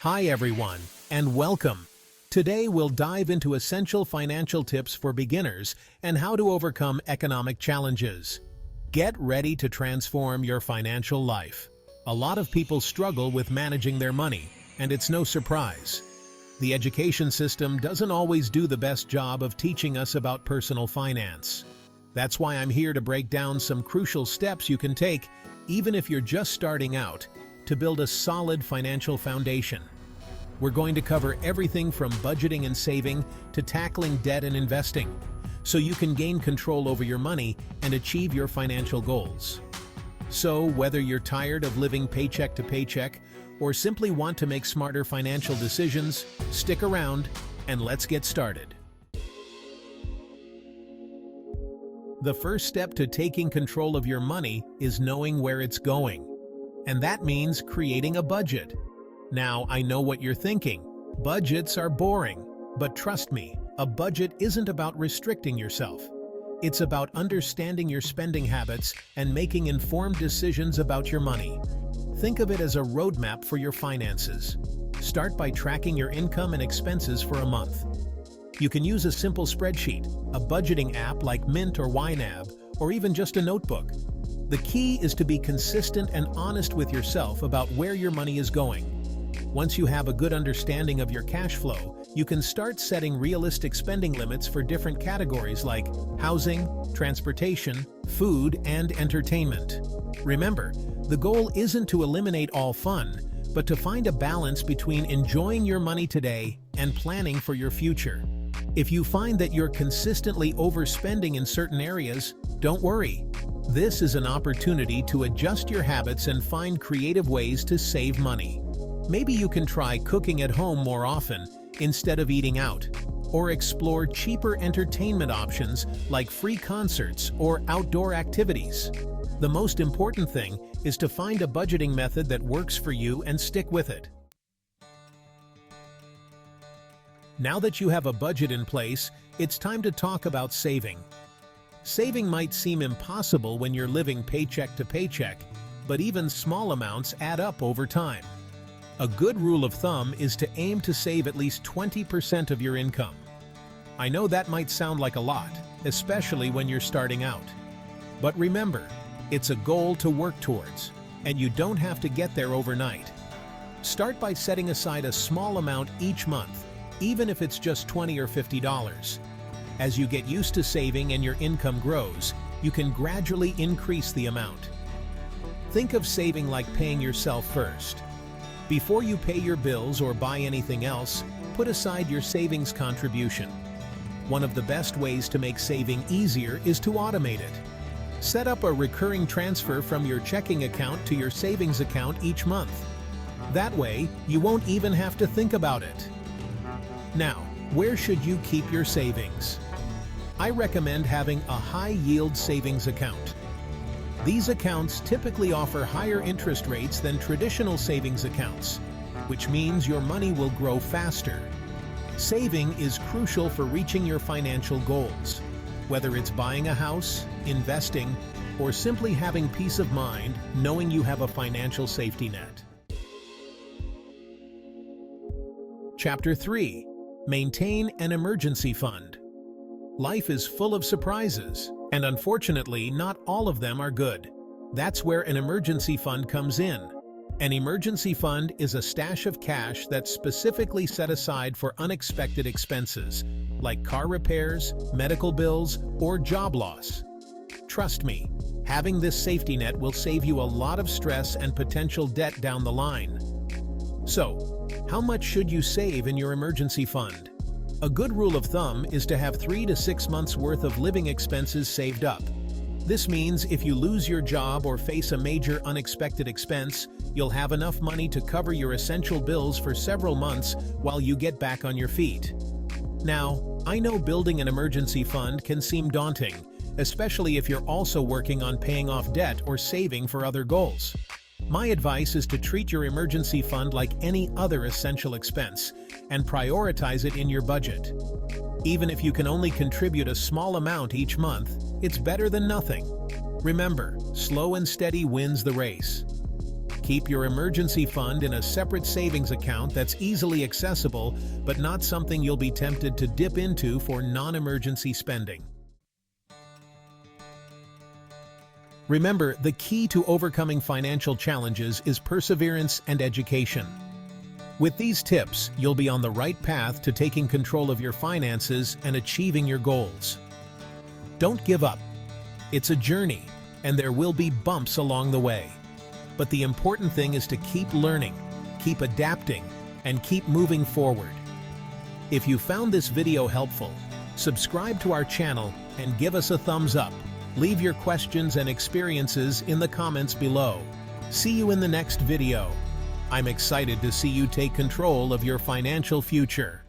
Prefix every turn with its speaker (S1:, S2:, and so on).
S1: Hi everyone, and welcome. Today we'll dive into essential financial tips for beginners and how to overcome economic challenges. Get ready to transform your financial life. A lot of people struggle with managing their money, and it's no surprise. The education system doesn't always do the best job of teaching us about personal finance. That's why I'm here to break down some crucial steps you can take, even if you're just starting out, to build a solid financial foundation. We're going to cover everything from budgeting and saving to tackling debt and investing, so you can gain control over your money and achieve your financial goals. So, whether you're tired of living paycheck to paycheck or simply want to make smarter financial decisions, stick around and let's get started. The first step to taking control of your money is knowing where it's going. And that means creating a budget. Now, I know what you're thinking. Budgets are boring. But trust me, a budget isn't about restricting yourself. It's about understanding your spending habits and making informed decisions about your money. Think of it as a roadmap for your finances. Start by tracking your income and expenses for a month. You can use a simple spreadsheet, a budgeting app like Mint or YNAB, or even just a notebook. The key is to be consistent and honest with yourself about where your money is going. Once you have a good understanding of your cash flow, you can start setting realistic spending limits for different categories like housing, transportation, food, and entertainment. Remember, the goal isn't to eliminate all fun, but to find a balance between enjoying your money today and planning for your future. If you find that you're consistently overspending in certain areas, don't worry. This is an opportunity to adjust your habits and find creative ways to save money. Maybe you can try cooking at home more often instead of eating out, or explore cheaper entertainment options like free concerts or outdoor activities. The most important thing is to find a budgeting method that works for you and stick with it. Now that you have a budget in place, it's time to talk about saving. Saving might seem impossible when you're living paycheck to paycheck, but even small amounts add up over time. A good rule of thumb is to aim to save at least 20% of your income. I know that might sound like a lot, especially when you're starting out. But remember, it's a goal to work towards, and you don't have to get there overnight. Start by setting aside a small amount each month, even if it's just $20 or $50. As you get used to saving and your income grows, you can gradually increase the amount. Think of saving like paying yourself first. Before you pay your bills or buy anything else, put aside your savings contribution. One of the best ways to make saving easier is to automate it. Set up a recurring transfer from your checking account to your savings account each month. That way, you won't even have to think about it. Now, where should you keep your savings? I recommend having a high-yield savings account. These accounts typically offer higher interest rates than traditional savings accounts, which means your money will grow faster. Saving is crucial for reaching your financial goals, whether it's buying a house, investing, or simply having peace of mind knowing you have a financial safety net. Chapter 3. Maintain an emergency fund. Life is full of surprises, and unfortunately, not all of them are good. That's where an emergency fund comes in. An emergency fund is a stash of cash that's specifically set aside for unexpected expenses, like car repairs, medical bills, or job loss. Trust me, having this safety net will save you a lot of stress and potential debt down the line. So, how much should you save in your emergency fund? A good rule of thumb is to have 3 to 6 months worth of living expenses saved up. This means if you lose your job or face a major unexpected expense, you'll have enough money to cover your essential bills for several months while you get back on your feet. Now, I know building an emergency fund can seem daunting, especially if you're also working on paying off debt or saving for other goals. My advice is to treat your emergency fund like any other essential expense and prioritize it in your budget. Even if you can only contribute a small amount each month, it's better than nothing. Remember, slow and steady wins the race. Keep your emergency fund in a separate savings account that's easily accessible, but not something you'll be tempted to dip into for non-emergency spending. Remember, the key to overcoming financial challenges is perseverance and education. With these tips, you'll be on the right path to taking control of your finances and achieving your goals. Don't give up. It's a journey, and there will be bumps along the way. But the important thing is to keep learning, keep adapting, and keep moving forward. If you found this video helpful, subscribe to our channel and give us a thumbs up. Leave your questions and experiences in the comments below. See you in the next video. I'm excited to see you take control of your financial future.